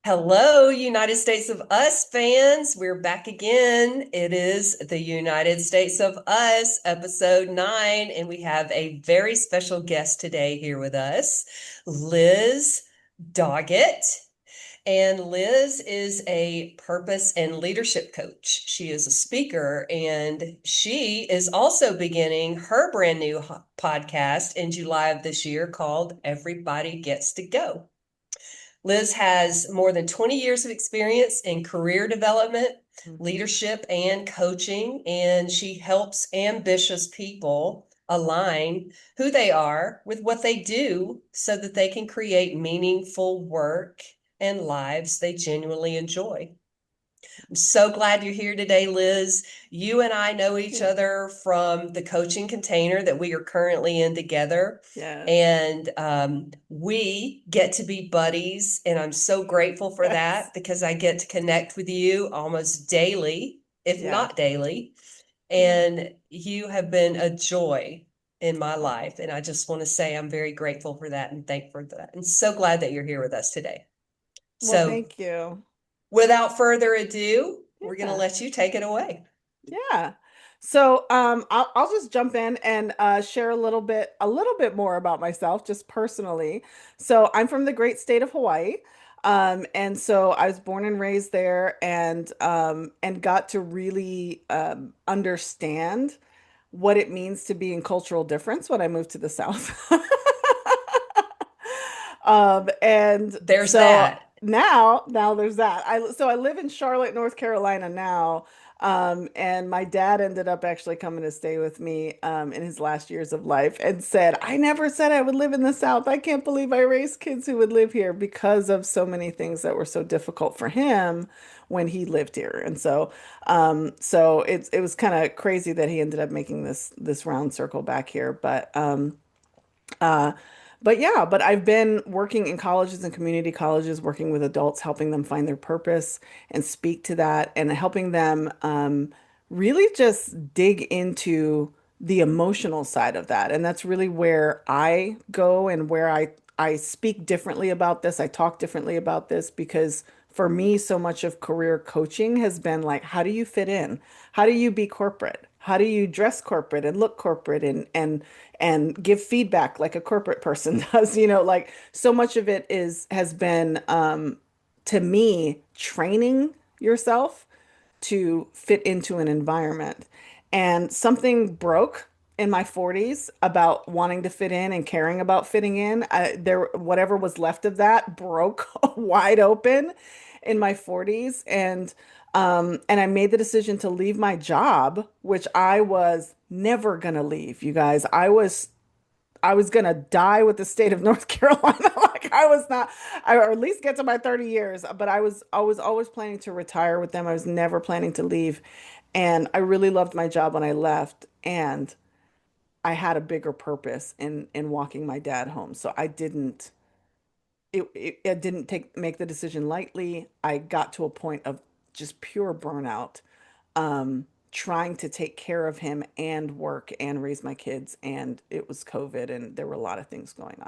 Hello, United States of Us fans. We're back again. It is the United States of Us, episode 9, and we have a very special guest today here with us, Lis Doggett. And Lis is a purpose and leadership coach. She is a speaker, and she is also beginning her brand new podcast in July of this year called Everybody Gets to Go. Lis has more than 20 years of experience in career development, Mhm. leadership, and coaching, and she helps ambitious people align who they are with what they do so that they can create meaningful work and lives they genuinely enjoy. I'm so glad you're here today, Lis. You and I know each Yeah. other from the coaching container that we are currently in together. Yes. And we get to be buddies. And I'm so grateful for Yes. that because I get to connect with you almost daily, if Yeah. not daily. Yeah. And you have been a joy in my life. And I just want to say I'm very grateful for that and thankful for that. And so glad that you're here with us today. Well, So, thank you. without further ado, we're going to Yeah. let you take it away. Yeah. So, I'll just jump in and share a little bit more about myself, just personally. So, I'm from the great state of Hawaii. And so I was born and raised there and got to really understand what it means to be in cultural difference when I moved to the South. And There's so that. now there's that. So I live in Charlotte, North Carolina now. And my dad ended up actually coming to stay with me in his last years of life and said, I never said I would live in the South. I can't believe I raised kids who would live here because of so many things that were so difficult for him when he lived here. And so it was kind of crazy that he ended up making this round circle back here. Uh, but yeah, but I've been working in colleges and community colleges, working with adults, helping them find their purpose and speak to that, and helping them really just dig into the emotional side of that. And that's really where I go and where I speak differently about this. I talk differently about this because for me, so much of career coaching has been like, how do you fit in? How do you be corporate? How do you dress corporate and look corporate and give feedback like a corporate person does? Like so much of it has been to me training yourself to fit into an environment. And something broke in my 40s about wanting to fit in and caring about fitting in. Whatever was left of that broke wide open in my 40s, and I made the decision to leave my job, which I was never gonna leave, you guys. I was gonna die with the state of North Carolina. Like I was not, or at least get to my 30 years, but I was always planning to retire with them. I was never planning to leave. And I really loved my job when I left. And I had a bigger purpose in walking my dad home. So I didn't make the decision lightly. I got to a point of just pure burnout, trying to take care of him and work and raise my kids. And it was COVID, and there were a lot of things going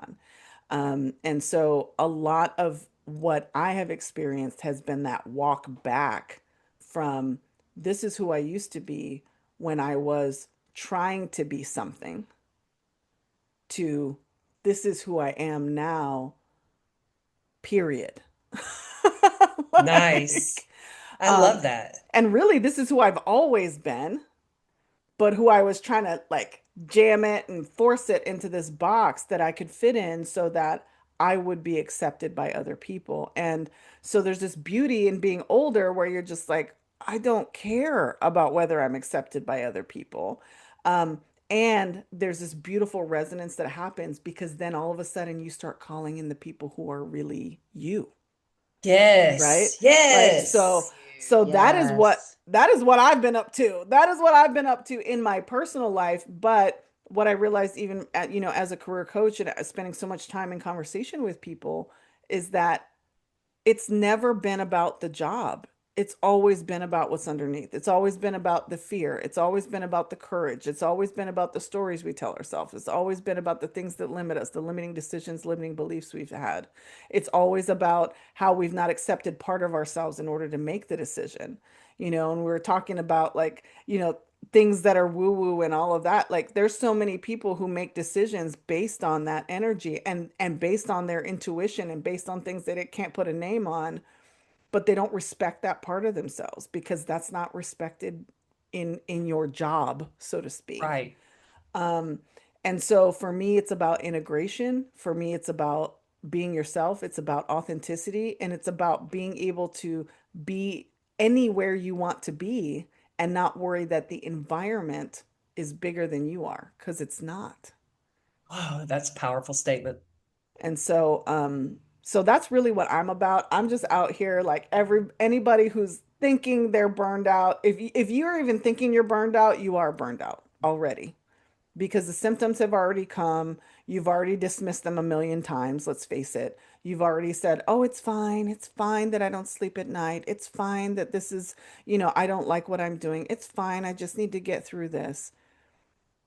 on. And so a lot of what I have experienced has been that walk back from this is who I used to be when I was trying to be something to this is who I am now, period. Nice. Like, I um, love that. and really, this is who I've always been, but who I was trying to like jam it and force it into this box that I could fit in so that I would be accepted by other people. And so there's this beauty in being older where you're just like, I don't care about whether I'm accepted by other people. Um, and there's this beautiful resonance that happens because then all of a sudden you start calling in the people who are really you, right? Yes. Like so Yes. so Yes. that is what I've been up to. That is what I've been up to in my personal life, but what I realized even as a career coach and spending so much time in conversation with people is that it's never been about the job. it's always been about what's underneath. It's always been about the fear. It's always been about the courage. It's always been about the stories we tell ourselves. It's always been about the things that limit us, the limiting decisions, limiting beliefs we've had. It's always about how we've not accepted part of ourselves in order to make the decision. And we are talking about like, things that are woo woo and all of that. Like there's so many people who make decisions based on that energy and based on their intuition and based on things that it can't put a name on, but they don't respect that part of themselves because that's not respected in your job, so to speak. Right. Um, and so for me, it's about integration. For me, it's about being yourself. It's about authenticity, and it's about being able to be anywhere you want to be and not worry that the environment is bigger than you are, because it's not. Oh, that's a powerful statement. And so that's really what I'm about. I'm just out here like anybody who's thinking they're burned out. If you're even thinking you're burned out, you are burned out already because the symptoms have already come. You've already dismissed them a million times, let's face it. You've already said, "Oh, it's fine. It's fine that I don't sleep at night. It's fine that this is, I don't like what I'm doing. It's fine. I just need to get through this."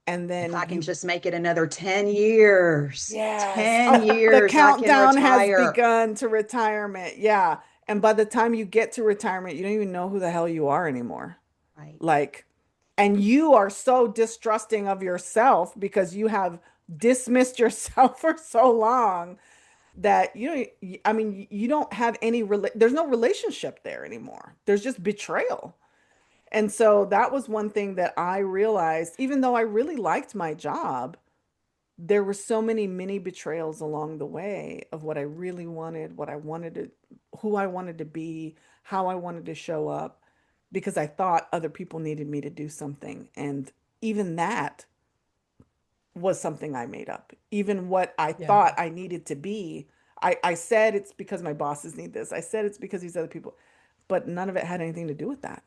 And If then I can you just make it another 10 years, Yes. 10 The years, I can countdown has retire. begun to retirement. Yeah. And by the time you get to retirement, you don't even know who the hell you are anymore. Right. Like, and you are so distrusting of yourself because you have dismissed yourself for so long that I mean, you don't have there's no relationship there anymore. There's just betrayal. And so that was one thing that I realized, even though I really liked my job, there were so many mini betrayals along the way of what I really wanted, what I wanted to, who I wanted to be, how I wanted to show up, because I thought other people needed me to do something. And even that was something I made up. Even what I Yeah. thought I needed to be, I said it's because my bosses need this. I said it's because these other people, but none of it had anything to do with that.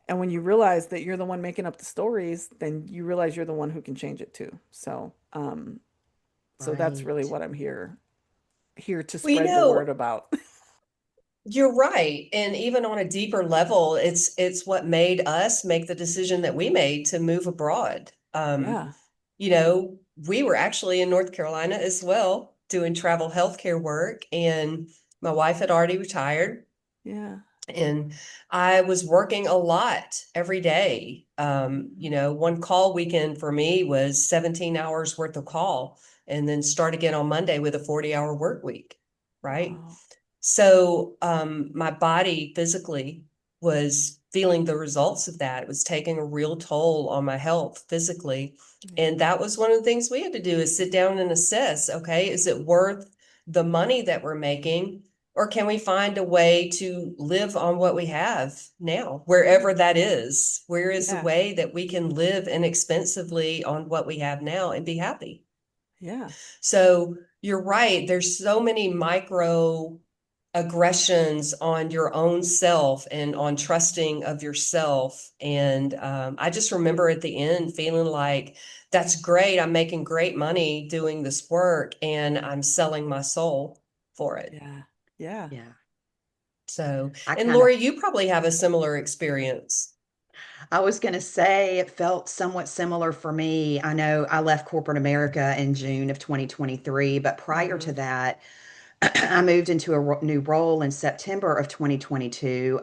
And when you realize that you're the one making up the stories, then you realize you're the one who can change it too. So that's really Right. what I'm here to Well, spread the word about. you're right. And even on a deeper level, it's what made us make the decision that we made to move abroad. Yeah. You know, we were actually in North Carolina as well, doing travel healthcare work, and my wife had already retired. Yeah. And I was working a lot every day. One call weekend for me was 17 hours worth of call, and then start again on Monday with a 40-hour work week, right? Wow. So my body physically was feeling the results of that. It was taking a real toll on my health physically. And Yeah. that was one of the things we had to do is sit down and assess, okay, is it worth the money that we're making? Or can we find a way to live on what we have now, wherever that is? Where is a Yeah. way that we can live inexpensively on what we have now and be happy? Yeah. So you're right. There's so many micro aggressions on your own self and on trusting of yourself. And I just remember at the end feeling like, that's great. I'm making great money doing this work and I'm selling my soul for it. Yeah. Yeah. Yeah. So, I and kind of, Lori, you probably have a similar experience. I was going to say it felt somewhat similar for me. I know I left corporate America in June of 2023, but prior Hmm. to that, I moved into a new role in September of 2022.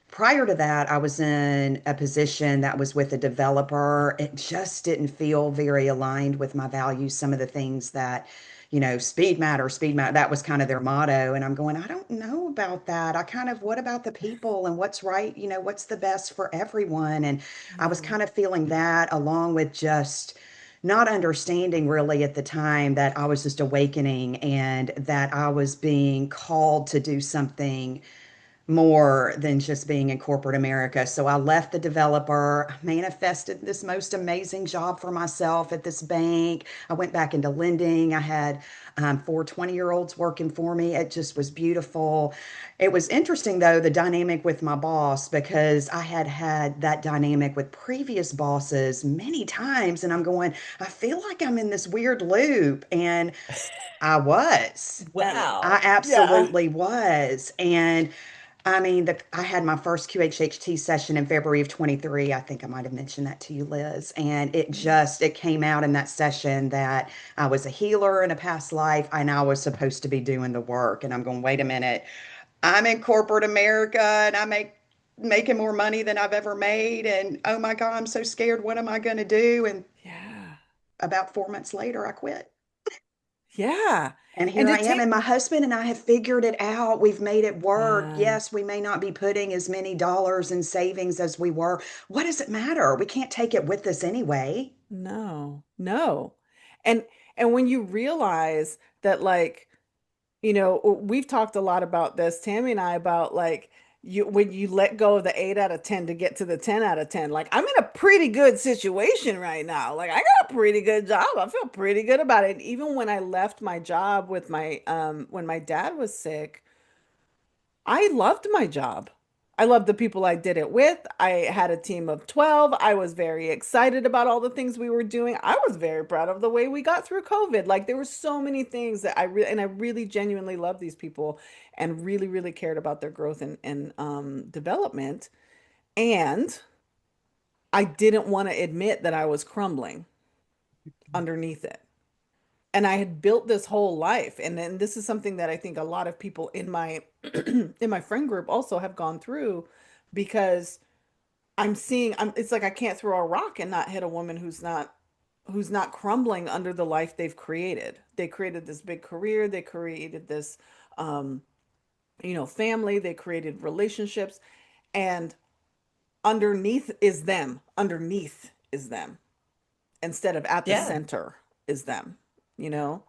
Prior to that, I was in a position that was with a developer. It just didn't feel very aligned with my values. Some of the things that, speed matter, speed matter, that was kind of their motto. And I'm going, I don't know about that. What about the people and what's right? What's the best for everyone? And I was Yeah. kind of feeling that along with just not understanding really at the time that I was just awakening and that I was being called to do something more than just being in corporate America. So I left the developer, I manifested this most amazing job for myself at this bank. I went back into lending. I had four 20-year-olds working for me. It just was beautiful. It was interesting, though, the dynamic with my boss, because I had had that dynamic with previous bosses many times. And I'm going, I feel like I'm in this weird loop. And I was. And I Wow. yeah. absolutely was. And I mean, I had my first QHHT session in February of 23. I think I might have mentioned that to you, Liz. And it came out in that session that I was a healer in a past life and I was supposed to be doing the work. And I'm going, wait a minute. I'm in corporate America and making more money than I've ever made. And oh my God, I'm so scared. What am I going to do? And Yeah. about 4 months later, I quit. Yeah. And And here to I am, take, and my husband and I have figured it out. We've made it work. yeah. Yes, we may not be putting as many dollars in savings as we were. What does it matter? We can't take it with us anyway. No, no. And and when you realize that like, you know, we've talked a lot about this, Tammy and I, about like you when you let go of the 8 out of 10 to get to the 10 out of 10. Like I'm in a pretty good situation right now. Like I got a pretty good job. I feel pretty good about it. Even when I left my job with my when my dad was sick, I loved my job. I loved the people I did it with. I had a team of 12. I was very excited about all the things we were doing. I was very proud of the way we got through COVID. Like there were so many things that I really genuinely loved these people and really, really cared about their growth and development. And I didn't want to admit that I was crumbling underneath it. And I had built this whole life. And then this is something that I think a lot of people in my in my friend group also have gone through because it's like I can't throw a rock and not hit a woman who's not crumbling under the life they've created. They created this big career, they created this um, family, they created relationships, and underneath is them instead of at the Yeah. center is them, you know?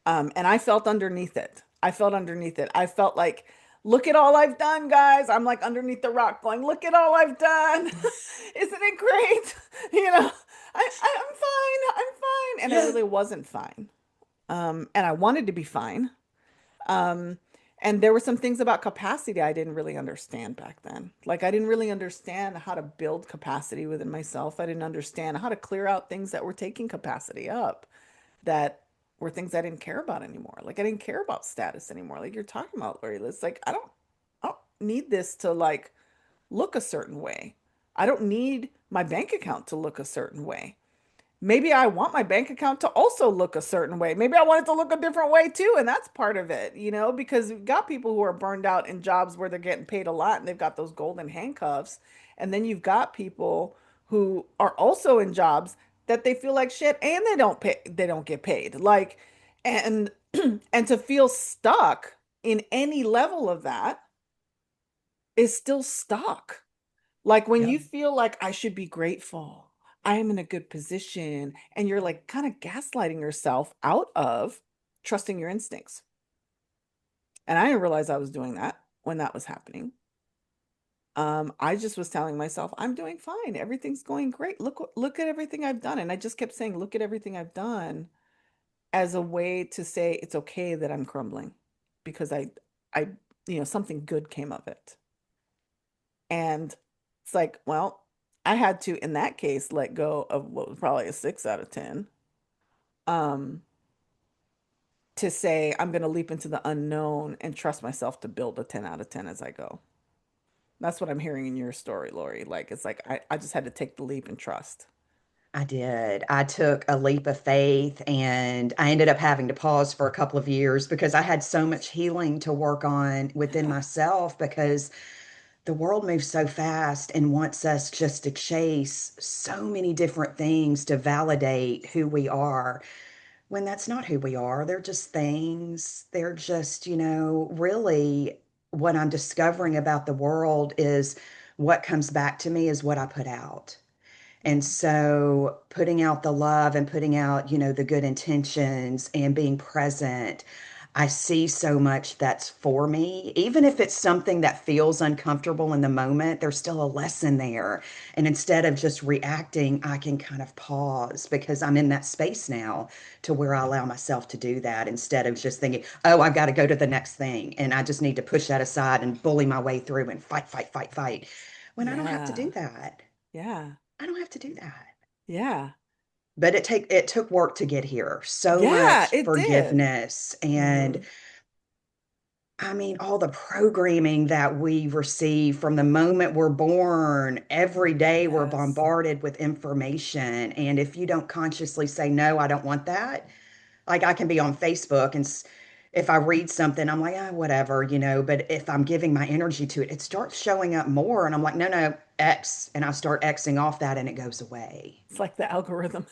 And I felt underneath it. I felt underneath it. I felt like, look at all I've done, guys. I'm like underneath the rock going, look at all I've done. Isn't it great? You know, I'm fine. I'm fine. And I Yeah. really wasn't fine. And I wanted to be fine. Um, and there were some things about capacity I didn't really understand back then. Like I didn't really understand how to build capacity within myself. I didn't understand how to clear out things that were taking capacity up that were things I didn't care about anymore. Like I didn't care about status anymore. Like you're talking about, Lori. It's like I don't need this to like look a certain way. I don't need my bank account to look a certain way. Maybe I want my bank account to also look a certain way. Maybe I want it to look a different way too, and that's part of it, because you've got people who are burned out in jobs where they're getting paid a lot and they've got those golden handcuffs. And then you've got people who are also in jobs that they feel like shit and they don't get paid. Like and and to feel stuck in any level of that is still stuck. Like when Yeah. you feel like I should be grateful, I am in a good position, and you're like kind of gaslighting yourself out of trusting your instincts. And I didn't realize I was doing that when that was happening. I just was telling myself, I'm doing fine. Everything's going great. Look at everything I've done. And I just kept saying, look at everything I've done as a way to say it's okay that I'm crumbling because I, something good came of it. And it's like, well, I had to, in that case, let go of what was probably a 6 out of 10, um, to say I'm going to leap into the unknown and trust myself to build a 10 out of 10 as I go. That's what I'm hearing in your story, Lori. Like, it's like I just had to take the leap and trust. I did. I took a leap of faith and I ended up having to pause for a couple of years because I had so much healing to work on within Yeah. myself because the world moves so fast and wants us just to chase so many different things to validate who we are when that's not who we are. They're just things. They're just, really what I'm discovering about the world is what comes back to me is what I put out. And Yeah. so putting out the love and putting out, the good intentions and being present. I see so much that's for me. Even if it's something that feels uncomfortable in the moment, there's still a lesson there. And instead of just reacting, I can kind of pause because I'm in that space now to where I allow myself to do that instead of just thinking, oh, I've got to go to the next thing. And I just need to push that aside and bully my way through and fight, fight, fight, fight. When I don't have to do Yeah. that. Yeah. I don't have to do that. Yeah. But it took work to get here. So Yeah, much it did. forgiveness and Hmm. I mean, all the programming that we receive from the moment we're born, every day we're Yes. bombarded with information. And if you don't consciously say, no, I don't want that, like I can be on Facebook and if I read something, I'm like, ah, whatever, you know. But if I'm giving my energy to it, it starts showing up more. And I'm like, no, no, X. And I start Xing off that and it goes away. It's like the algorithm.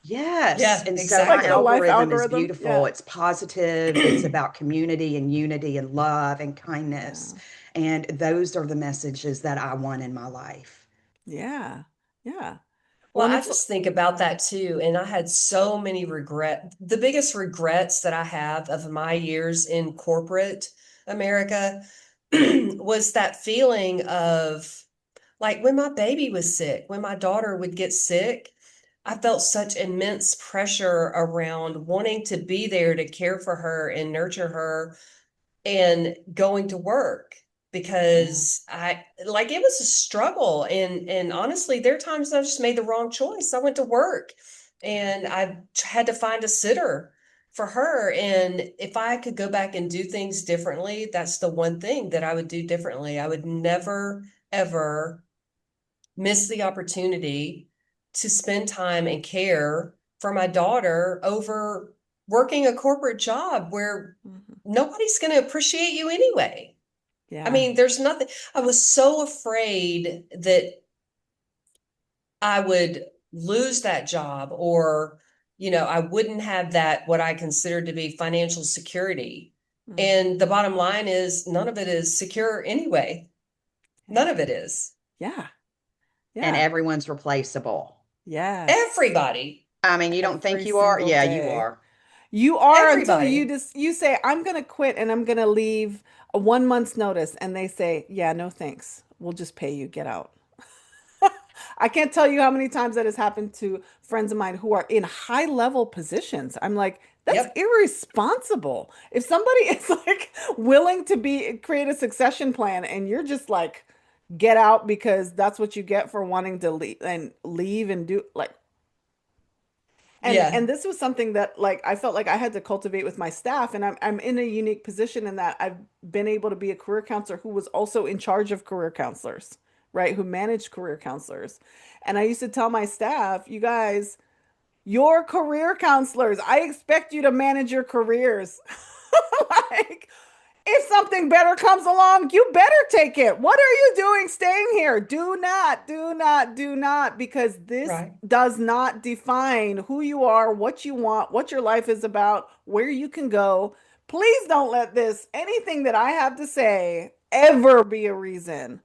Yes. Yeah, And so my Like the exactly. life algorithm is algorithm. beautiful. Yeah. It's positive. It's about community and unity and love and kindness. Yeah. And those are the messages that I want in my life. Yeah. Yeah. Well, Well, and I it's just think about that too. And I had so many regret. The biggest regrets that I have of my years in corporate America was that feeling of like when my baby was sick, when my daughter would get sick, I felt such immense pressure around wanting to be there to care for her and nurture her and going to work yeah. because I like it was a struggle and honestly there are times I just made the wrong choice. I went to work and I had to find a sitter for her and if I could go back and do things differently, that's the one thing that I would do differently. I would never ever miss the opportunity to spend time and care for my daughter over working a corporate job where Hmm. nobody's going to appreciate you anyway. I Yeah. mean, there's nothing. I was so afraid that I would lose that job or, I wouldn't have that, what I consider to be financial security. Hmm. And the bottom line is none of it is secure anyway. None Yeah. of it is. Yeah. And Yeah. everyone's replaceable. Yes. Everybody, I mean, you don't think Every you are? single Yeah, you day. are. You are until everybody. you say, I'm gonna quit and I'm gonna leave a 1 month's notice. And they say, yeah, no thanks. We'll just pay you. Get out. I can't tell you how many times that has happened to friends of mine who are in high level positions. I'm like, that's Yep. irresponsible. If somebody is like willing to be create a succession plan and you're just like get out because that's what you get for wanting to leave and do like and Yeah. this was something that like I felt like I had to cultivate with my staff and I'm in a unique position in that I've been able to be a career counselor who was also in charge of career counselors, right? Who managed career counselors. And I used to tell my staff, you guys, you're career counselors. I expect you to manage your careers. Like if something better comes along, you better take it. What are you doing staying here? Do not, do not, do not, because this Right. does not define who you are, what you want, what your life is about, where you can go. Please don't let this, anything that I have to say, ever be a reason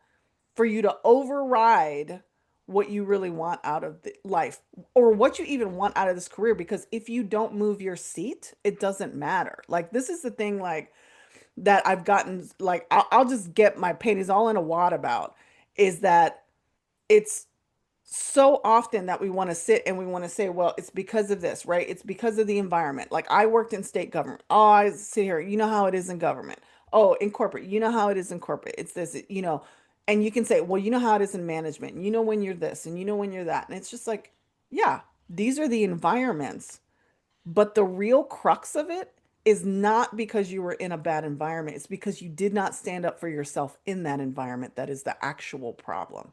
for you to override what you really want out of the life or what you even want out of this career. Because if you don't move your seat, it doesn't matter. Like, this is the thing, like, that I've gotten like I'll just get my panties all in a wad about is that it's so often that we want to sit and we want to say, well, it's because of this, right? It's because of the environment. Like I worked in state government. Oh, I sit here, you know how it is in government. Oh, in corporate, you know how it is in corporate. It's this, and you can say, well, you know how it is in management. You know when you're this and you know when you're that. And it's just like, yeah, these are the environments but the real crux of it is not because you were in a bad environment. It's because you did not stand up for yourself in that environment. That is the actual problem.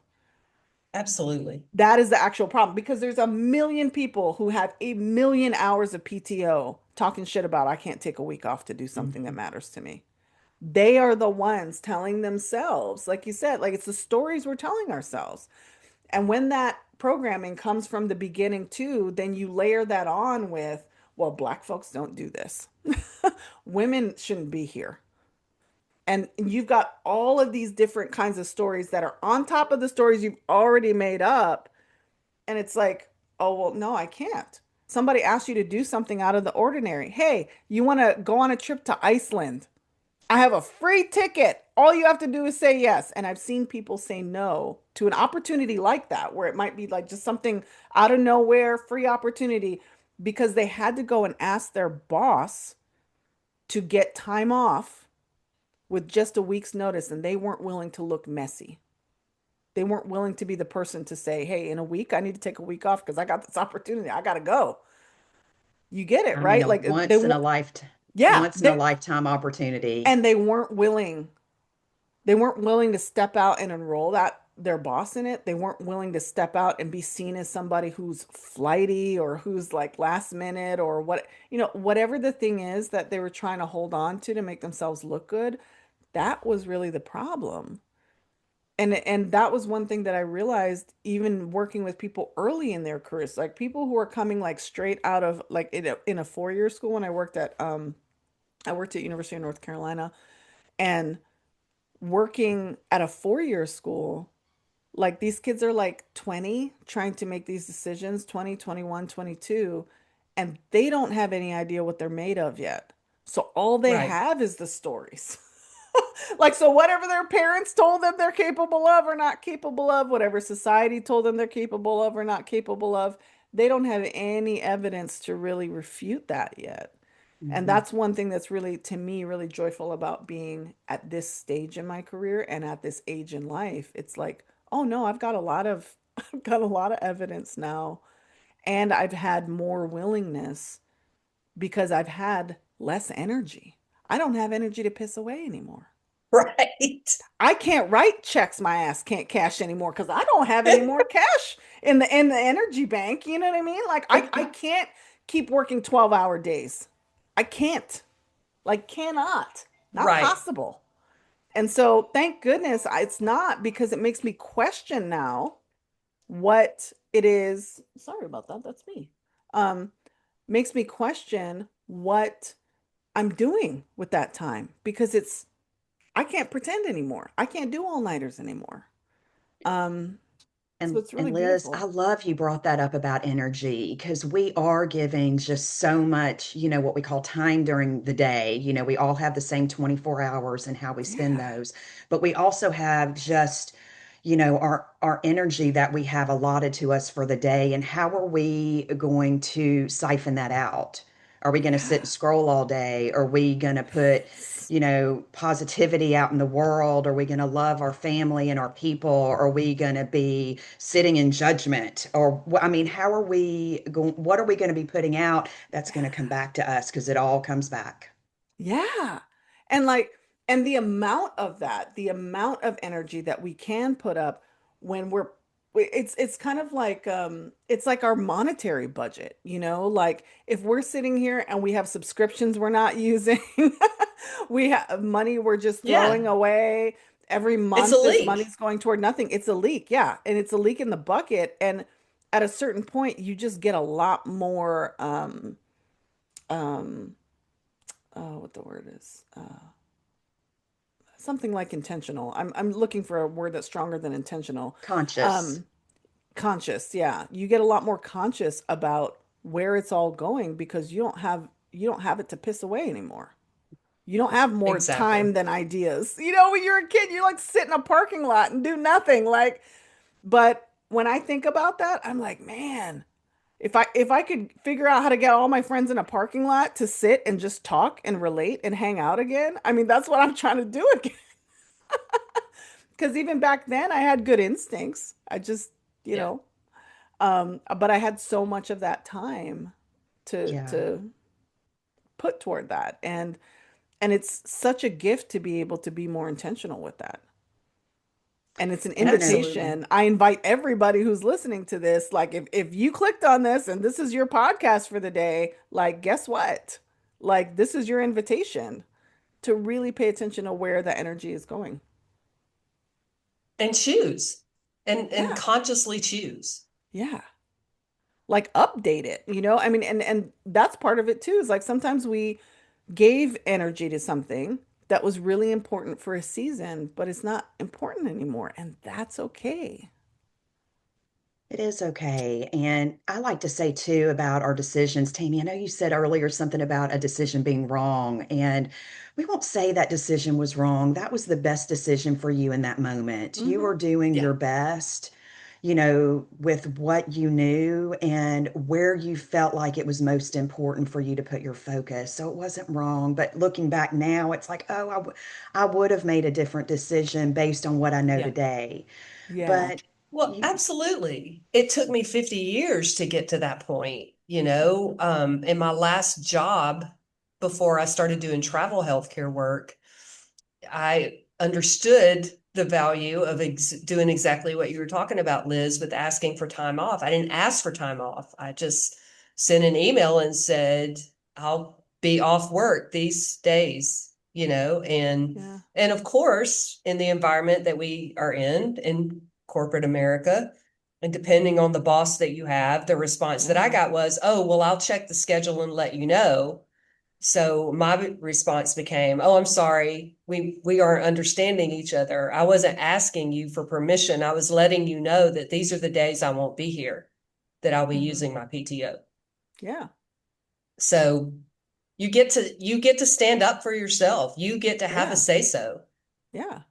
Absolutely. That is the actual problem because there's a million people who have a million hours of PTO talking shit about, I can't take a week off to do something that Mhm. matters to me. They are the ones telling themselves, like you said, like it's the stories we're telling ourselves. And when that programming comes from the beginning too, then you layer that on with, well, black folks don't do this. Women shouldn't be here. And you've got all of these different kinds of stories that are on top of the stories you've already made up. And it's like, oh, well, no, I can't. Somebody asks you to do something out of the ordinary. Hey, you want to go on a trip to Iceland? I have a free ticket. All you have to do is say yes. And I've seen people say no to an opportunity like that, where it might be like just something out of nowhere, free opportunity, because they had to go and ask their boss to get time off with just a week's notice, and they weren't willing to look messy. They weren't willing to be the person to say, hey, in a week, I need to take a week off because I got this opportunity. I got to go. You get it, I mean, right? a Like they once in a want, lifetime, yeah, once in a lifetime opportunity. and they weren't willing. They weren't willing to step out and enroll that their boss in it. They weren't willing to step out and be seen as somebody who's flighty or who's like last minute or what, whatever the thing is that they were trying to hold on to make themselves look good. That was really the problem. And that was one thing that I realized even working with people early in their careers, like people who are coming like straight out of like in a 4-year school. When I worked at University of North Carolina, and working at a 4-year school, like these kids are like 20 trying to make these decisions, 20, 21, 22, and they don't have any idea what they're made of yet. So all they Right. have is the stories. Like, so whatever their parents told them they're capable of or not capable of, whatever society told them they're capable of or not capable of, they don't have any evidence to really refute that yet. And Mhm. that's one thing that's really, to me, really joyful about being at this stage in my career and at this age in life. It's like, oh no, I've got a lot of evidence now, and I've had more willingness because I've had less energy. I don't have energy to piss away anymore. Right. I can't write checks my ass can't cash anymore because I don't have any more cash in the energy bank. You know what I mean? Like I can't keep working 12-hour days. I can't. Like cannot. Not Right. possible. And so thank goodness it's not, because it makes me question now what it is. Sorry about that. That's me. Um, Makes me question what I'm doing with that time, because I can't pretend anymore. I can't do all-nighters anymore. Um, so And it's really and Liz, beautiful. I love you brought that up about energy because we are giving just so much, what we call time during the day. We all have the same 24 hours and how we spend Yeah. those, but we also have just, our energy that we have allotted to us for the day. And how are we going to siphon that out? Are we going to sit and Yeah. scroll all day? Are we going to put positivity out in the world? Are we going to love our family and our people? Are we going to be sitting in judgment? Or, I mean, how are we going, what are we going to be putting out that's going to come back to us? Because it all comes back. Yeah. And like, and the amount of that, the amount of energy that we can put up when it's kind of like it's like our monetary budget, like if we're sitting here and we have subscriptions we're not using, we have money we're just Yeah. throwing away every It's a month, this leak. money's going toward nothing. It's a leak, yeah, and it's a leak in the bucket. And at a certain point you just get a lot more um what the word is something like intentional. I'm looking for a word that's stronger than intentional. Conscious. Um, Conscious, yeah. You get a lot more conscious about where it's all going because you don't have it to piss away anymore. You don't have more time Exactly. than ideas. When you're a kid, you like sit in a parking lot and do nothing. But when I think about that, I'm like, man, if I could figure out how to get all my friends in a parking lot to sit and just talk and relate and hang out again, I mean, that's what I'm trying to do again. Because even back then I had good instincts. I just, you Yeah. know, but I had so much of that time to Yeah. to put toward that. And it's such a gift to be able to be more intentional with that. And it's an And I know, Absolutely. invitation. I invite everybody who's listening to this, like if you clicked on this and this is your podcast for the day, like guess what? Like this is your invitation to really pay attention to where the energy is going. And choose and Yeah. consciously choose. Yeah. Like update it, I mean, and that's part of it too, is like sometimes we gave energy to something that was really important for a season, but it's not important anymore, and that's okay. It is okay. And I like to say too about our decisions, Tammy, I know you said earlier something about a decision being wrong, and we won't say that decision was wrong. That was the best decision for you in that moment. You Hmm. were doing Yeah. your best, with what you knew and where you felt like it was most important for you to put your focus. So it wasn't wrong. But looking back now, it's like, oh, I would have made a different decision based on what I know Yeah. today. Yeah. But Well, you, absolutely. It took me 50 years to get to that point, in my last job before I started doing travel healthcare work. I understood the value of doing exactly what you were talking about, Liz, with asking for time off. I didn't ask for time off. I just sent an email and said, I'll be off work these days, Yeah. and of course, in the environment that we are in corporate America, and depending on the boss that you have, the response that I Yeah. got was, oh, well, I'll check the schedule and let you know. So my response became, "Oh, I'm sorry. We aren't understanding each other. I wasn't asking you for permission. I was letting you know that these are the days I won't be here, that I'll be Hmm. using my PTO." Yeah. So you get to stand up for yourself. You get to have a Yeah. say so. Yeah.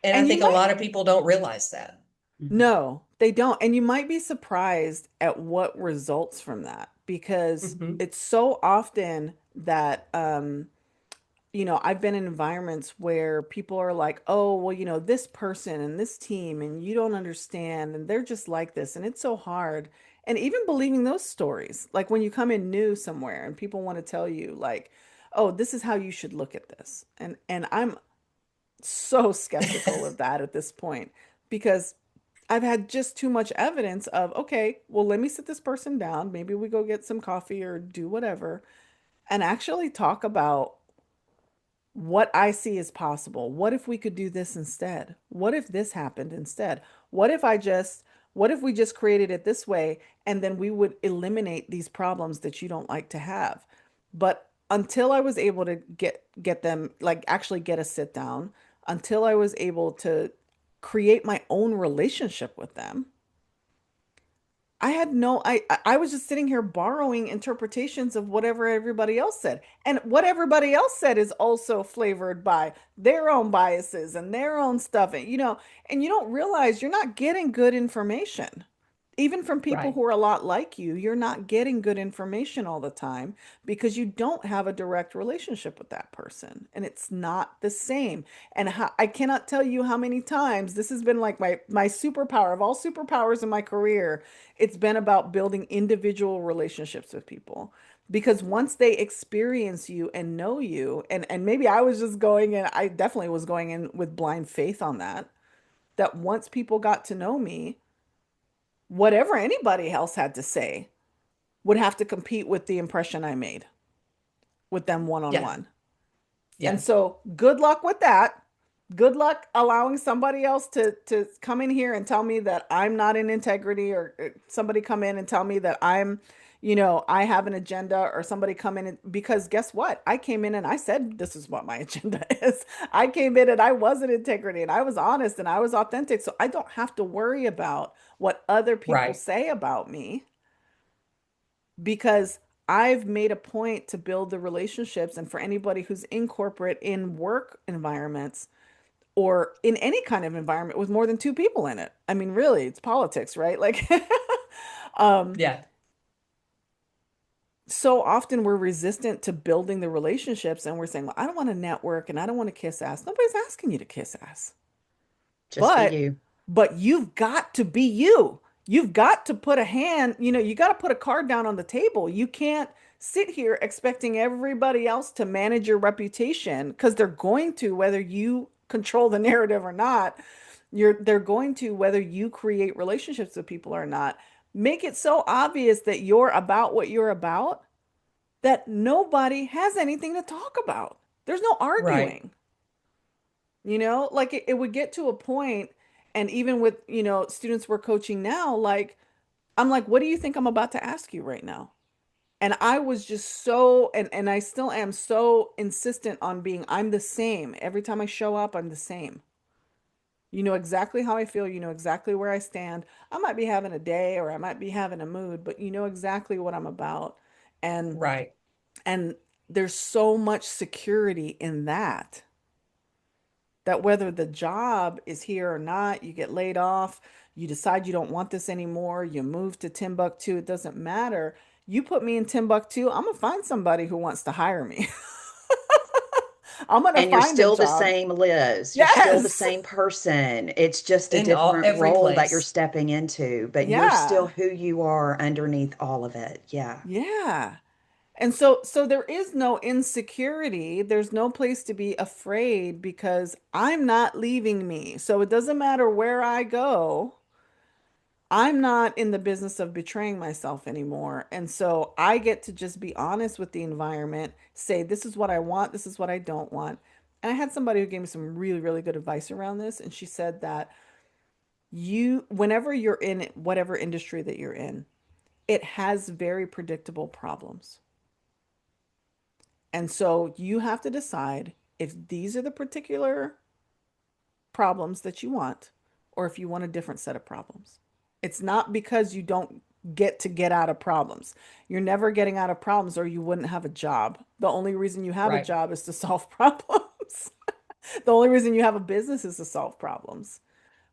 And I And you think a might, lot of people don't realize that. Mhm. no, they don't. And you might be surprised at what results from that because Hmm. it's so often that, I've been in environments where people are like, oh, well, this person and this team, and you don't understand, and they're just like this, and it's so hard. And even believing those stories, like when you come in new somewhere and people want to tell you, like, oh, this is how you should look at this. And I'm so skeptical of that at this point because I've had just too much evidence of, okay, well, let me sit this person down. Maybe we go get some coffee or do whatever and actually talk about what I see is possible. What if we could do this instead? What if this happened instead? What if I just, what if we just created it this way and then we would eliminate these problems that you don't like to have? But until I was able to get them like actually get a sit down, until I was able to create my own relationship with them, I had no I was just sitting here borrowing interpretations of whatever everybody else said. And what everybody else said is also flavored by their own biases and their own stuff. And you don't realize you're not getting good information. Even from people Right. who are a lot like you, you're not getting good information all the time because you don't have a direct relationship with that person. And it's not the same. And I cannot tell you how many times this has been like my superpower of all superpowers in my career. It's been about building individual relationships with people because once they experience you and know you, and maybe I was just going in, I definitely was going in with blind faith on that, that once people got to know me, whatever anybody else had to say would have to compete with the impression I made with them one on Yeah. one. And Yeah. so good luck with that. Good luck allowing somebody else to come in here and tell me that I'm not in integrity or somebody come in and tell me that I have an agenda or somebody come in because guess what? I came in and I said this is what my agenda is. I came in and I was in integrity and I was honest and I was authentic. So I don't have to worry about what other people Right. say about me because I've made a point to build the relationships. And for anybody who's in corporate, in work environments, or in any kind of environment with more than two people in it, I mean, really, it's politics, right? Like, um, Yeah. so often we're resistant to building the relationships and we're saying, well, I don't want to network and I don't want to kiss ass. Nobody's asking you to kiss ass. Just be But you. but you've got to be you. You've got to put a hand, you got to put a card down on the table. You can't sit here expecting everybody else to manage your reputation because they're going to, whether you control the narrative or not. They're going to, whether you create relationships with people or not. Make it so obvious that you're about what you're about that nobody has anything to talk about. There's no Right. arguing. Like it would get to a point, and even with, students we're coaching now, like, I'm like, what do you think I'm about to ask you right now? And I was just so, and I still am so insistent on being, I'm the same. Every time I show up, I'm the same. You know exactly how I feel. You know exactly where I stand. I might be having a day or I might be having a mood, but you know exactly what I'm about. And Right. and there's so much security in that, that whether the job is here or not, you get laid off, you decide you don't want this anymore, you move to Timbuktu, it doesn't matter. You put me in Timbuktu, I'm gonna find somebody who wants to hire me. I'm gonna And you're find a still the job. same Liz. You're still the Yes. same person. It's just a In all different every role that you're place. stepping into, but you're still Yeah. who you are underneath all of it. Yeah. Yeah. And so there is no insecurity. There's no place to be afraid because I'm not leaving me. So it doesn't matter where I go. I'm not in the business of betraying myself anymore. And so I get to just be honest with the environment, say, this is what I want, this is what I don't want. And I had somebody who gave me some really, really good advice around this. And she said that whenever you're in whatever industry that you're in, it has very predictable problems. And so you have to decide if these are the particular problems that you want, or if you want a different set of problems. It's not because you don't get out of problems. You're never getting out of problems, or you wouldn't have a job. The only reason you have a Right. job is to solve problems. The only reason you have a business is to solve problems.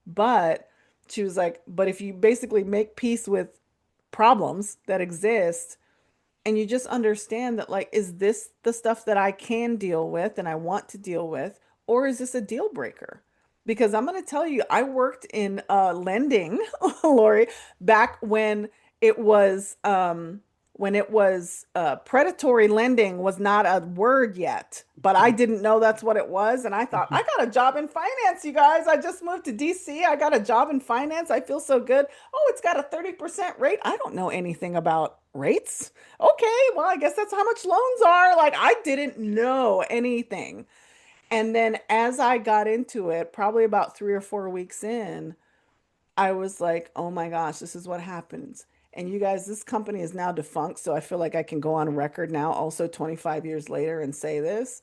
But she was like, but if you basically make peace with problems that exist, and you just understand that, like, is this the stuff that I can deal with and I want to deal with, or is this a deal breaker? Because I'm going to tell you, I worked in lending, Lori, back it was when it was predatory lending was not a word yet, but I didn't know that's what it was. And I thought, I got a job in finance, you guys. I just moved to DC. I got a job in finance. I feel so good. Oh, it's got a 30% rate. I don't know anything about rates. Okay, well, I guess that's how much loans are. Like, I didn't know anything. And then as I got into it, probably about 3 or 4 weeks in, I was like, oh my gosh, this is what happens. And you guys, this company is now defunct, so I feel like I can go on record now, also 25 years later, and say this.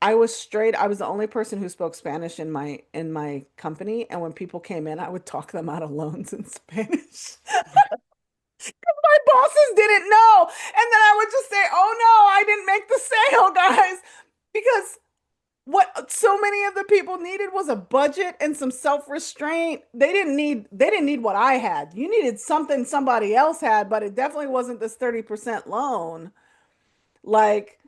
I was the only person who spoke Spanish in my company, and when people came in, I would talk them out of loans in Spanish. My bosses didn't know. And then I would just say, oh no, I didn't make the sale, guys. Because what so many of the people needed was a budget and some self-restraint. They didn't need what I had. You needed something somebody else had, but it definitely wasn't this 30% loan. Like,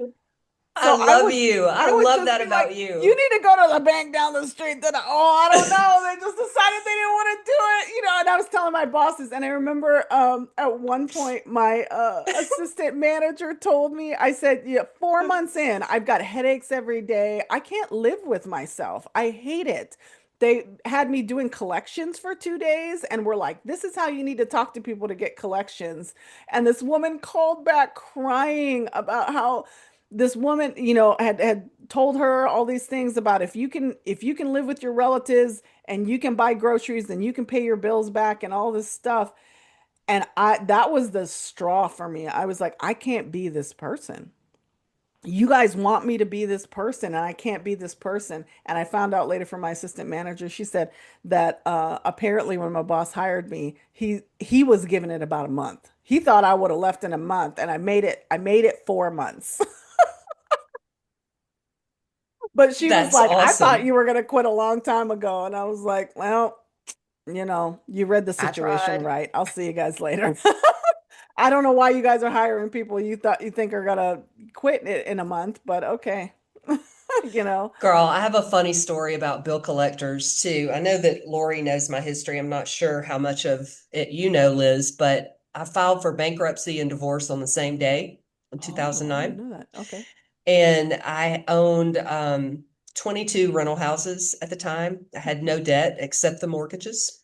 I so I love would you. I I would love just that be like, about you you. need to go to the bank down the street. That oh, I don't know. They just decided they didn't want to do it, And I was telling my bosses, and I remember at one point my assistant manager told me, I said, yeah, 4 months in, I've got headaches every day. I can't live with myself. I hate it. They had me doing collections for 2 days and were like, this is how you need to talk to people to get collections. And this woman called back crying about how this woman, had told her all these things about if you can live with your relatives and you can buy groceries and you can pay your bills back and all this stuff. And I that was the straw for me. I was like, I can't be this person. You guys want me to be this person and I can't be this person. And I found out later from my assistant manager, she said that apparently when my boss hired me, he was giving it about a month. He thought I would have left in a month, and I made it 4 months. But she was That's like, I thought awesome. you were going to quit a long time ago. And I was like, well, you read the I situation tried. right. I'll see you guys later. I don't know why you guys are hiring people you think are going to quit in a month, but okay. you know. Girl, I have a funny story about bill collectors too. I know that Lori knows my history. I'm not sure how much of it you know, Liz, but I filed for bankruptcy and divorce on the same day in Oh, I didn't 2009. know that. Okay. And I owned 22 rental houses at the time. I had Mhm. no debt except the mortgages.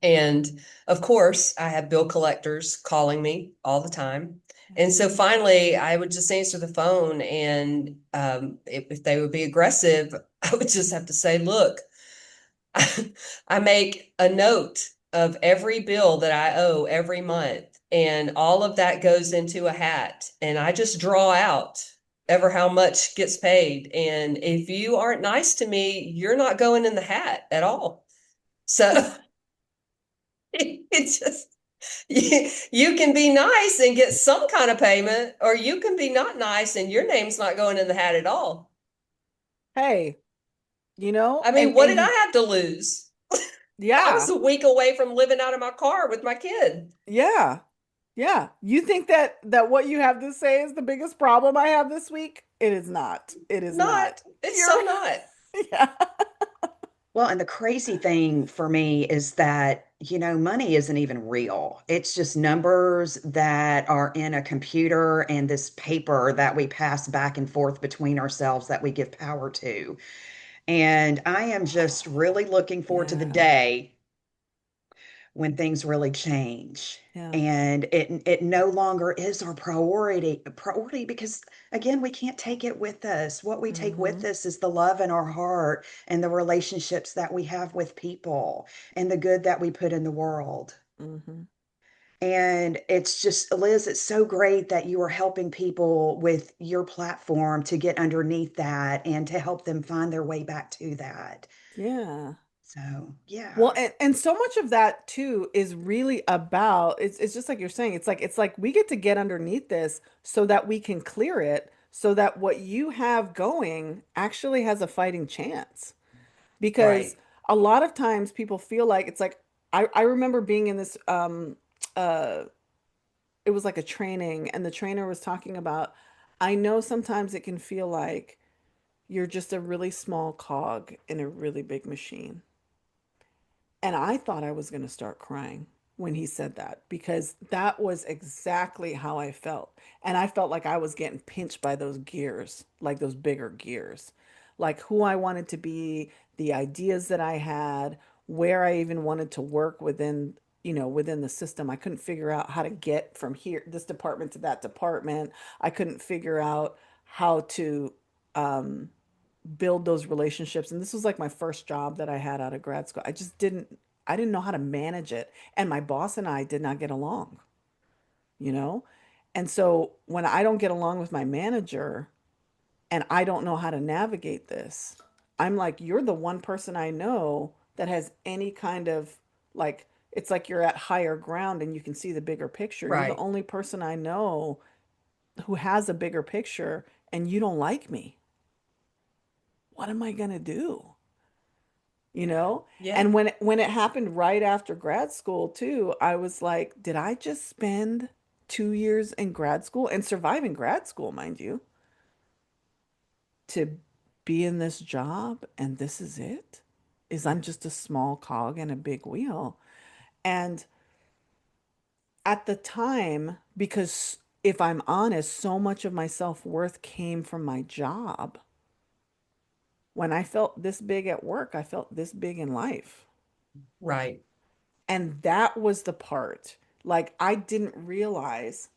And of course, I have bill collectors calling me all the time. Yeah. And so finally, I would just answer the phone. And if they would be aggressive, I would just have to say, look, I make a note of every bill that I owe every month. And all of that goes into a hat. And I just draw out ever how much gets paid. And if you aren't nice to me, you're not going in the hat at all. So it's just you can be nice and get some kind of payment, or you can be not nice and your name's not going in the hat at all. Hey, you know, I mean, what and did I you, have to lose? I was yeah, a week away from living out of my car with my kid. yeah, yeah. You think that what you have to say is the biggest problem I have this week? It is not. It is Not, not. it's You're so not. yeah. Well, and the crazy thing for me is that, money isn't even real. It's just numbers that are in a computer and this paper that we pass back and forth between ourselves that we give power to. And I am just really looking forward to the Yeah. day when things really change. Yeah. And it no longer is our priority because again, we can't take it with us. What we take with Mm-hmm. us is the love in our heart and the relationships that we have with people and the good that we put in the world. Mm-hmm. And it's just, Liz, it's so great that you are helping people with your platform to get underneath that and to help them find their way back to that. Yeah. So, Well, yeah, and so much of that too is really about it's just like you're saying, it's like we get to get underneath this so that we can clear it so that what you have going actually has a fighting chance. Because Right. a lot of times people feel like it's like I remember being in this uh it was like a training and the trainer was talking about I know sometimes it can feel like you're just a really small cog in a really big machine. And I thought I was going to start crying when he said that because that was exactly how I felt. And I felt like I was getting pinched by those gears, like those bigger gears, like who I wanted to be, the ideas that I had, where I even wanted to work within the system. I couldn't figure out how to get from here, this department to that department. I couldn't figure out how to um, build those relationships. And this was like my first job that I had out of grad school. I didn't know how to manage it. And my boss and I did not get along, you know? And so when I don't get along with my manager and I don't know how to navigate this, I'm like, you're the one person I know that has any kind of like, it's like you're at higher ground and you can see the bigger picture. You're the Right. only person I know who has a bigger picture and you don't like me. What am I going to do? You yeah, know? Yeah. And when it happened right after grad school too, I was like, did I just spend 2 years in grad school and survive in grad school, mind you, to be in this job and this is it? Is I'm yeah. just a small cog in a big wheel. And at the time, because if I'm honest, so much of my self-worth came from my job. When I felt this big at work, I felt this big in life. Right. And that was the part. Like I didn't realize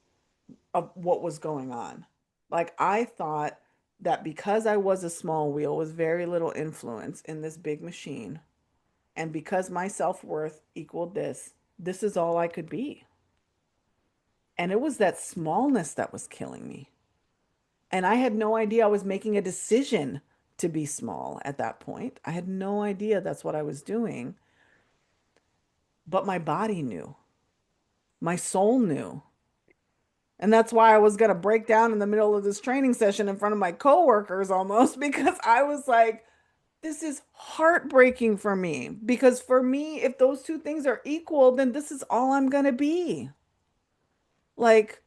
of what was going on. Like I thought that because I was a small wheel with very little influence in this big machine, and because my self-worth equaled this is all I could be. And it was that smallness that was killing me. And I had no idea I was making a decision to be small at that point. I had no idea that's what I was doing, but my body knew. My soul knew. And that's why I was going to break down in the middle of this training session in front of my coworkers almost because I was like, this is heartbreaking for me. Because for me, if those two things are equal, then this is all I'm going to be. Like,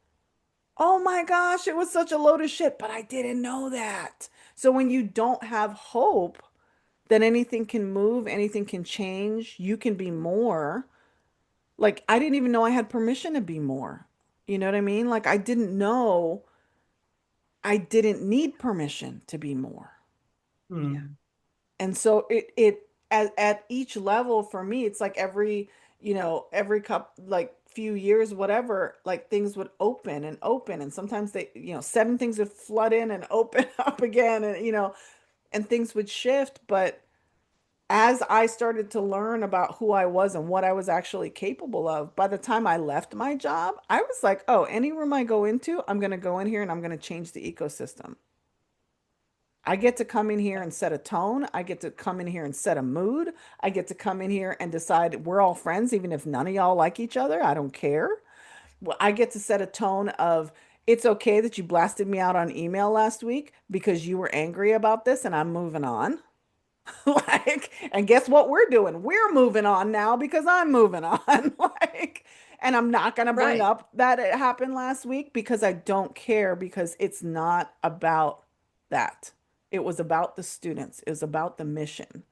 oh my gosh, it was such a load of shit, but I didn't know that. So when you don't have hope that anything can move, anything can change, you can be more. Like, I didn't even know I had permission to be more. You know what I mean? Like, I didn't know I didn't need permission to be more. Yeah. Hmm. And so it at each level for me, it's like every cup like few years, whatever, like things would open and open. And sometimes seven things would flood in and open up again and and things would shift. But as I started to learn about who I was and what I was actually capable of, by the time I left my job, I was like, oh, any room I go into, I'm going to go in here and I'm going to change the ecosystem. I get to come in here and set a tone. I get to come in here and set a mood. I get to come in here and decide we're all friends, even if none of y'all like each other. I don't care. Well, I get to set a tone of it's okay that you blasted me out on email last week because you were angry about this and I'm moving on. Like, and guess what we're doing? We're moving on now because I'm moving on. Like, and I'm not going to bring Right. up that it happened last week because I don't care because it's not about that. It was about the students. It was about the mission.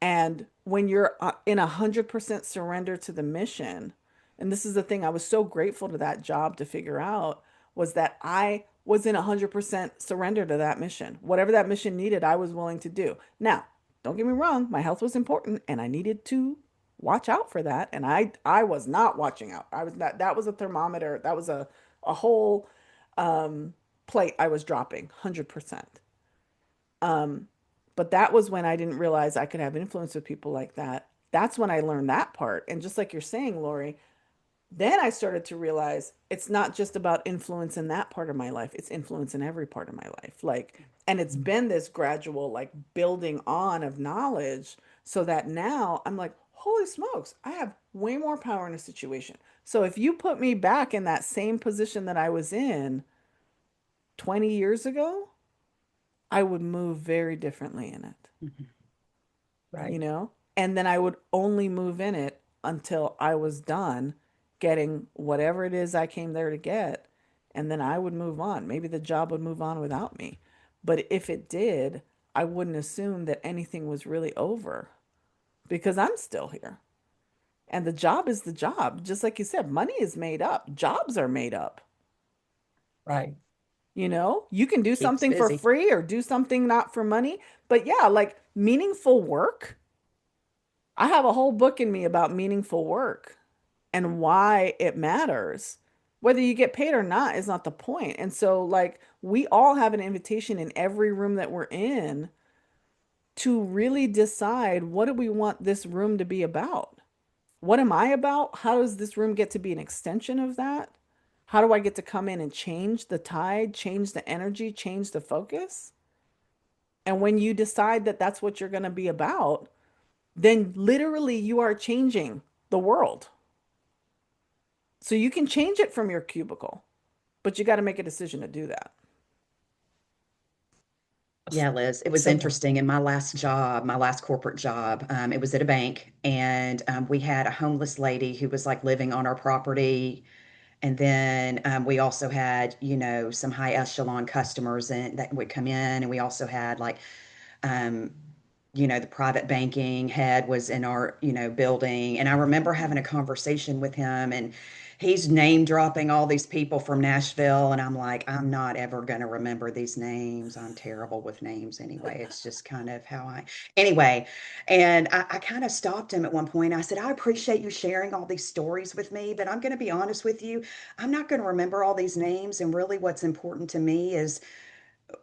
And when you're in 100% surrender to the mission, and this is the thing, I was so grateful to that job to figure out was that I was in 100% surrender to that mission. Whatever that mission needed, I was willing to do. Now, don't get me wrong, my health was important and I needed to watch out for that. And I was not watching out. I was not, that was a thermometer, that was a whole um, plate I was dropping 100%. Um, but that was when I didn't realize I could have influence with people like that. That's when I learned that part. And just like you're saying, Lori, then I started to realize it's not just about influence in that part of my life, it's influence in every part of my life. Like, and it's been this gradual, like, building on of knowledge so that now I'm like, holy smokes, I have way more power in a situation. So if you put me back in that same position that I was in 20 years ago, I would move very differently in it, Mhm. you Right. know? And then I would only move in it until I was done getting whatever it is I came there to get. And then I would move on. Maybe the job would move on without me. But if it did, I wouldn't assume that anything was really over because I'm still here. And the job is the job. Just like you said, money is made up, jobs are made up. Right. You know, you can do Keeps something for busy. free or do something not for money. But yeah, like meaningful work. I have a whole book in me about meaningful work and why it matters. Whether you get paid or not is not the point. And so, like, we all have an invitation in every room that we're in to really decide what do we want this room to be about? What am I about? How does this room get to be an extension of that? How do I get to come in and change the tide, change the energy, change the focus? And when you decide that that's what you're going to be about, then literally you are changing the world. So you can change it from your cubicle, but you got to make a decision to do that. Yeah, Liz, it was So, interesting. In my last job, my last corporate job, it was at a bank, and we had a homeless lady who was like living on our property. And then we also had, some high echelon customers that would come in, and we also had like um, the private banking head was in our, building. And I remember having a conversation with him, and he's name dropping all these people from Nashville. And I'm like, I'm not ever going to remember these names. I'm terrible with names anyway. It's just kind of anyway. And I kind of stopped him at one point. I said, I appreciate you sharing all these stories with me, but I'm going to be honest with you. I'm not going to remember all these names. And really, what's important to me is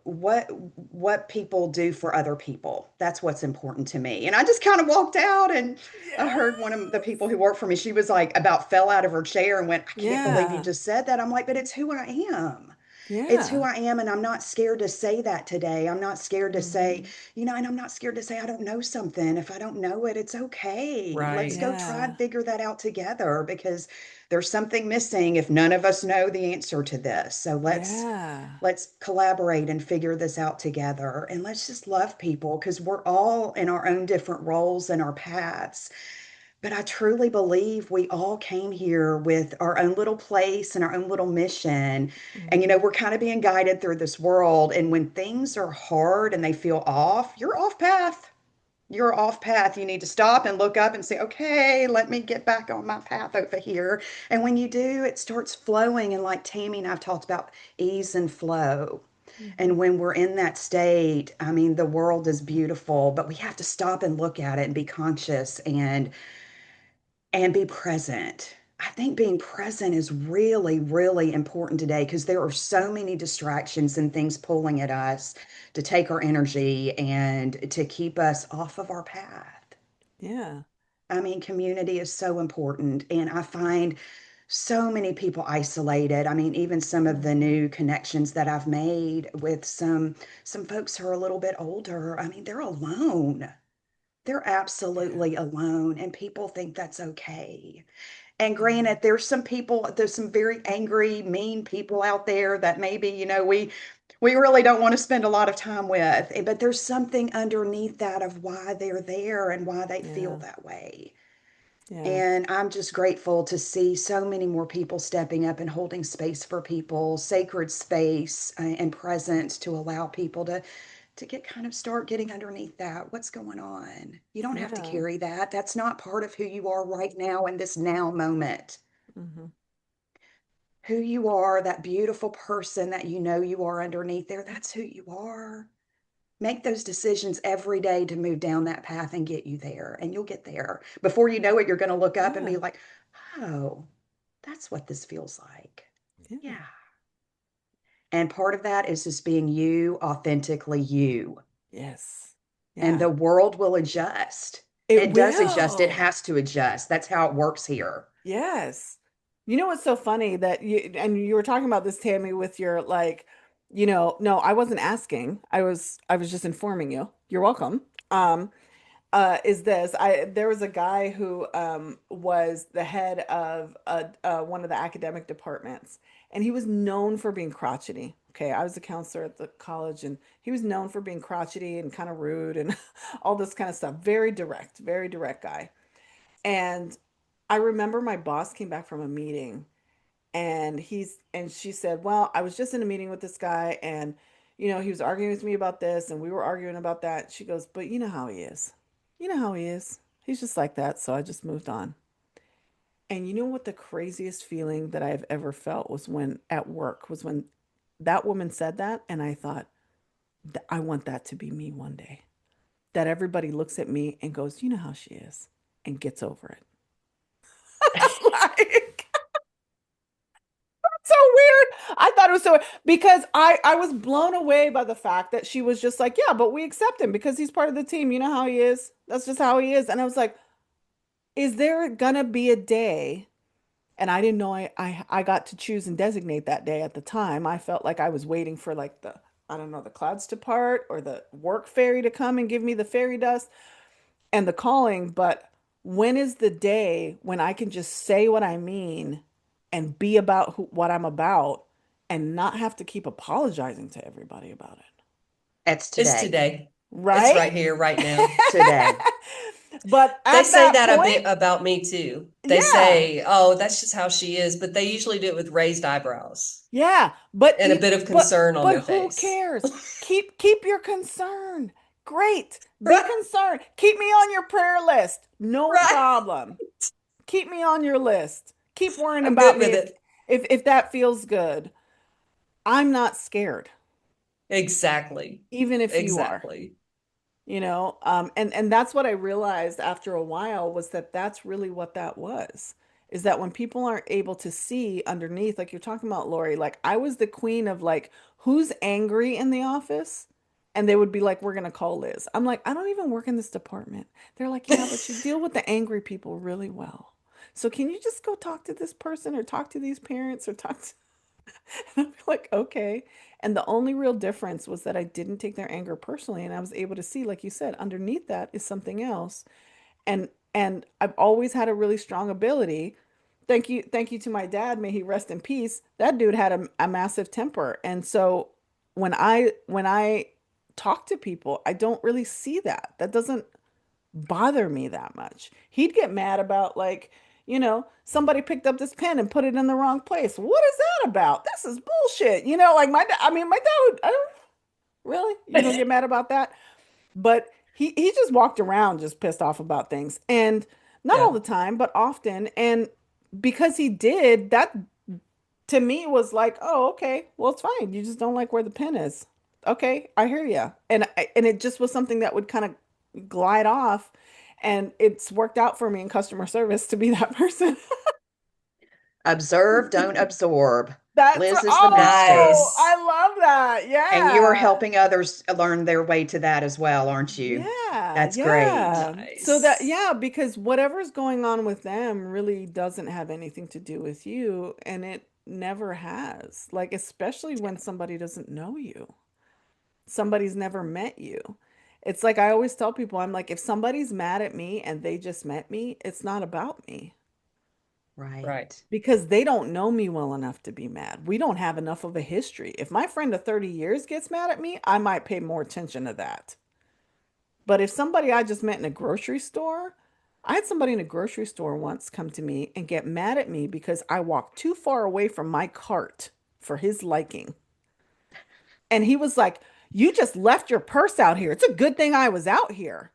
what what people do for other people. That's what's important to me. And I just kind of walked out, and I Yeah. heard one of the people who worked for me, she was like about fell out of her chair and went, I can't believe you Yeah. just said that. I'm like, but it's who I am. It's who Yeah. I am, and I'm not scared to say that today. I'm not scared to say, Hmm. and I'm not scared to say I don't know something. If I don't know it, it's okay. Let's right. go try and Yeah. figure that out together because there's something missing if none of us know the answer to this. So Yeah. let's collaborate and figure this out together, and let's just love people because we're all in our own different roles and our paths. But I truly believe we all came here with our own little place and our own little mission. And, Hmm. we're kind of being guided through this world. And when things are hard and they feel off, you're off path. You're off path. You need to stop and look up and say, okay, let me get back on my path over here. And when you do, it starts flowing. And like Tammy and I've talked about ease and flow. Hmm. And when we're in that state, I mean, the world is beautiful, but we have to stop and look at it and be conscious and be present. I think being present is really, really important today because there are so many distractions and things pulling at us to take our energy and to keep us off of our path. Yeah. I mean, community is so important. And I find so many people isolated. I mean, even some of the Mhm. new connections that I've made with some folks who are a little bit older, I mean, they're alone. They're Yeah. absolutely alone, and people think that's okay. And Yeah. granted, there's some very angry, mean people out there that maybe, we really don't want to spend a lot of time with. But there's something underneath that of why they're there and why they feel Yeah. that way. Yeah. And I'm just grateful to see so many more people stepping up and holding space for people, sacred space and presence to allow people to get kind of start getting underneath that. What's going on? You don't have to Yeah. carry that. That's not part of who you are right now in this now moment. Hmm. Who you are, that beautiful person that you know you are underneath there, that's who you are. Make those decisions every day to move down that path and get you there, and you'll get there. Before you know it, you're going to look up and be Yeah. like, oh, that's what this feels like. Yeah. Yeah. And part of that is just being you, authentically you. Yes. And Yeah. the world will adjust. It It does adjust. It will. has to adjust. That's how it works here. Yes. You know what's so funny that you were talking about this, Tammy, with your like, no, I wasn't asking. I was just informing you. You're welcome. Um, is this I there was a guy who was the head of one of the academic departments, and he was known for being crotchety. Okay, I was a counselor at the college, and he was known for being crotchety and kind of rude and all this kind of stuff. Very direct guy. And I remember my boss came back from a meeting, and she said, "Well, I was just in a meeting with this guy, and he was arguing with me about this, and we were arguing about that." She goes, "But you know how he is. You know how he is. He's just like that." So I just moved on. And you know what the craziest feeling that I've ever felt was when at work was when that woman said that, and I thought, I want that to be me one day. That everybody looks at me and goes, "You know how she is," and gets over it. Like, so weird. I thought it was so because I was blown away by the fact that she was just like, "Yeah, but we accept him because he's part of the team. You know how he is. That's just how he is." And I was like, "Is there gonna be a day?" And I didn't know I got to choose and designate that day at the time. I felt like I was waiting for like the I don't know, the clouds to part or the work fairy to come and give me the fairy dust and the calling, but when is the day when I can just say what I mean and be about what I'm about and not have to keep apologizing to everybody about it? It's It's today. today. It's Right? right here, right now. Today. But They at say that that point, about me too. They yeah, say, "Oh, that's just how she is," but they usually do it with raised eyebrows yeah, but and a bit of concern on their who face. cares? Keep your concern. Great. Be Right, concerned. Keep me on your prayer list. No right. problem. Keep me on your list. Keep worrying I'm about good me with if it. that feels good. I'm not scared, Exactly. even if you are. Exactly. And that's what I realized after a while was that that's really what that was. Is that when people aren't able to see underneath, like you're talking about, Lori, like I was the queen of like, who's angry in the office? And they would be like, we're gonna call Liz. I'm like, I don't even work in this department. They're like, yeah, but you deal with the angry people really well. So can you just go talk to this person or talk to these parents or talk to and I'm like, okay. And the only real difference was that I didn't take their anger personally. And I was able to see, like you said, underneath that is something else. And I've always had a really strong ability. Thank you to my dad, may he rest in peace. That dude had a massive temper. And so when I talk to people, I don't really see that. That doesn't bother me that much. He'd get mad about like, somebody picked up this pen and put it in the wrong place. What is that about? This is bullshit. Like my dad, I mean, my dad would, I don't really, you don't get mad about that. But he just walked around just pissed off about things. And not all Yeah. the time, but often. And because he did, that to me was like, oh, okay, well, it's fine. You just don't like where the pen is. Okay, I hear you. And it just was something that would kind of glide off. And it's worked out for me in customer service to be that person. Observe, don't absorb. That's Liz is the master. oh, Nice. I love that. And you are Yeah. helping others learn their way to that as well, aren't you? Yeah, That's great. yeah. So that, Nice. yeah, because whatever's going on with them really doesn't have anything to do with you, and it never has. Like, especially when somebody doesn't know you, somebody's never met you. It's like I always tell people, I'm like, if somebody's mad at me and they just met me, it's not about me Right. Right. because they don't know me well enough to be mad. We don't have enough of a history. If my friend of 30 years gets mad at me, I might pay more attention to that. But if somebody I just met in a grocery store, I had somebody in a grocery store once come to me and get mad at me because I walked too far away from my cart for his liking. And he was like, "You just left your purse out here. It's a good thing I was out here.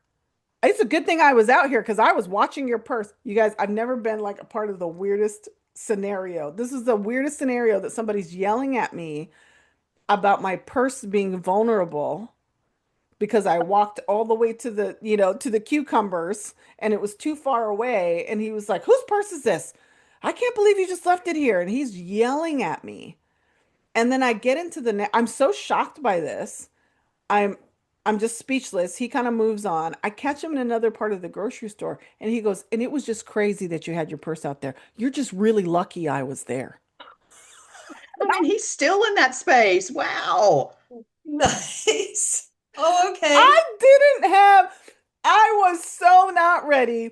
It's a good thing I was out here because I was watching your purse." You guys, I've never been like a part of the weirdest scenario. This is the weirdest scenario that somebody's yelling at me about my purse being vulnerable because I walked all the way to the, to the cucumbers and it was too far away. And he was like, "Whose purse is this? I can't believe you just left it here." And he's yelling at me. And then I get into I'm so shocked by this. I'm I'm just speechless. He kind of moves on. I catch him in another part of the grocery store and he goes, "And it was just crazy that you had your purse out there. You're just really lucky I was there." I mean, he's still in that space. Wow. Nice. Oh, okay. I didn't have, I was so not ready.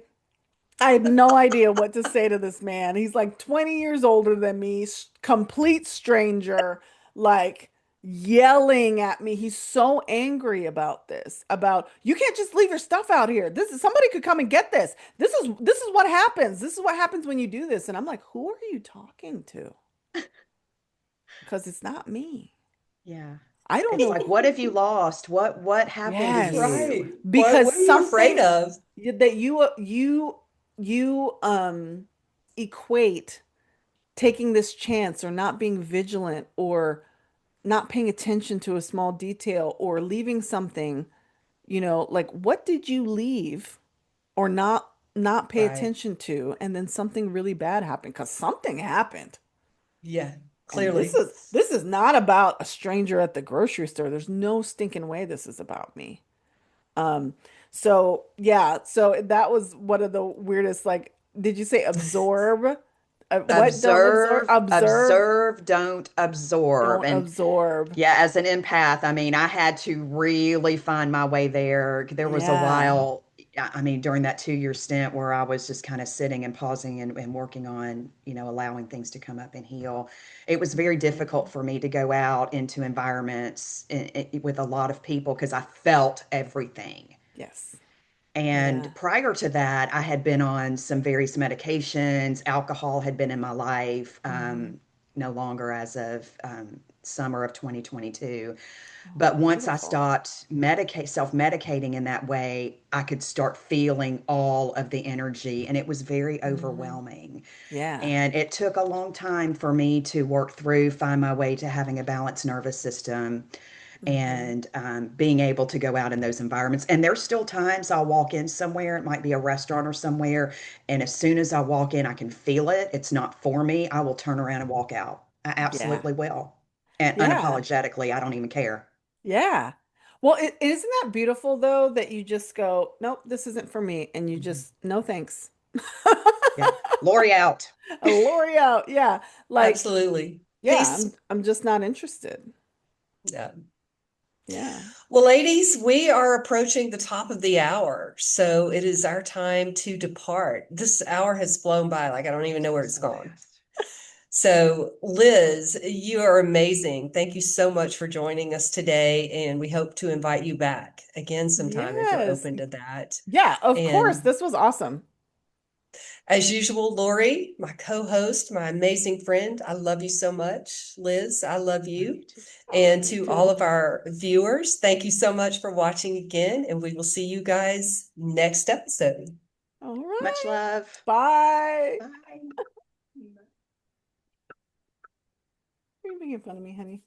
I had no idea what to say to this man. He's like 20 years older than me, complete stranger, like yelling at me. He's so angry about this. About you can't just leave your stuff out here. This is somebody could come and get this. This is what happens. This is what happens when you do this. And I'm like, "Who are you talking to?" Because it's not me. Yeah. I don't It's know. like, what have you lost? What happened to Yes. you? Right. What Because are you afraid something of? that you equate taking this chance or not being vigilant or not paying attention to a small detail or leaving something, like what did you leave or not pay Right. attention to and then something really bad happened because something happened. Yeah, And this clearly. is this is not about a stranger at the grocery store. There's no stinking way this is about me. Um, so yeah, so that was one of the weirdest, like, did you say absorb? What don't absorb? Observe, Observe, observe, don't absorb. don't And absorb. yeah, as an empath, I mean, I had to really find my way there. There was a Yeah. while, I mean, during that 2 year stint where I was just kind of sitting and pausing and working on, allowing things to come up and heal. It was very difficult Mhm. for me to go out into environments with a lot of people because I felt everything. Yes. And Yeah. prior to that, I had been on some various medications. Alcohol had been in my life, Hmm. no longer as of summer of 2022. Oh, But once I beautiful. stopped self-medicating in that way, I could start feeling all of the energy, and it was very Hmm. overwhelming. Yeah. And it took a long time for me to work through, find my way to having a balanced nervous system Hmm. and being able to go out in those environments. And there's still times I'll walk in somewhere, it might be a restaurant or somewhere, and as soon as I walk in, I can feel it. It's not for me. I will turn around and walk out. I Yeah. absolutely will. And Yeah. unapologetically, I don't even care. Yeah. Well, isn't that beautiful though that you just go, "Nope, this isn't for me," and you Mhm. just, "No thanks." Yeah. Lori out. A Lori out. Yeah. Like, Absolutely. yeah, Peace. I'm just not interested. Yeah. Yeah. Well, ladies, we are approaching the top of the hour, so it is our time to depart. This hour has flown by like I don't even know where it's So gone. fast. So, Liz, you are amazing. Thank you so much for joining us today, and we hope to invite you back again sometime if you're Yes. open to that. Yeah, of course. And This was awesome. as usual, Lori, my co-host, my amazing friend, I love you so much. Liz, I love Love you you. too. I And love you to all too. of our viewers, thank you so much for watching again, and we will see you guys next episode. All Much right. love. Bye. Bye. Are you making fun of me, honey?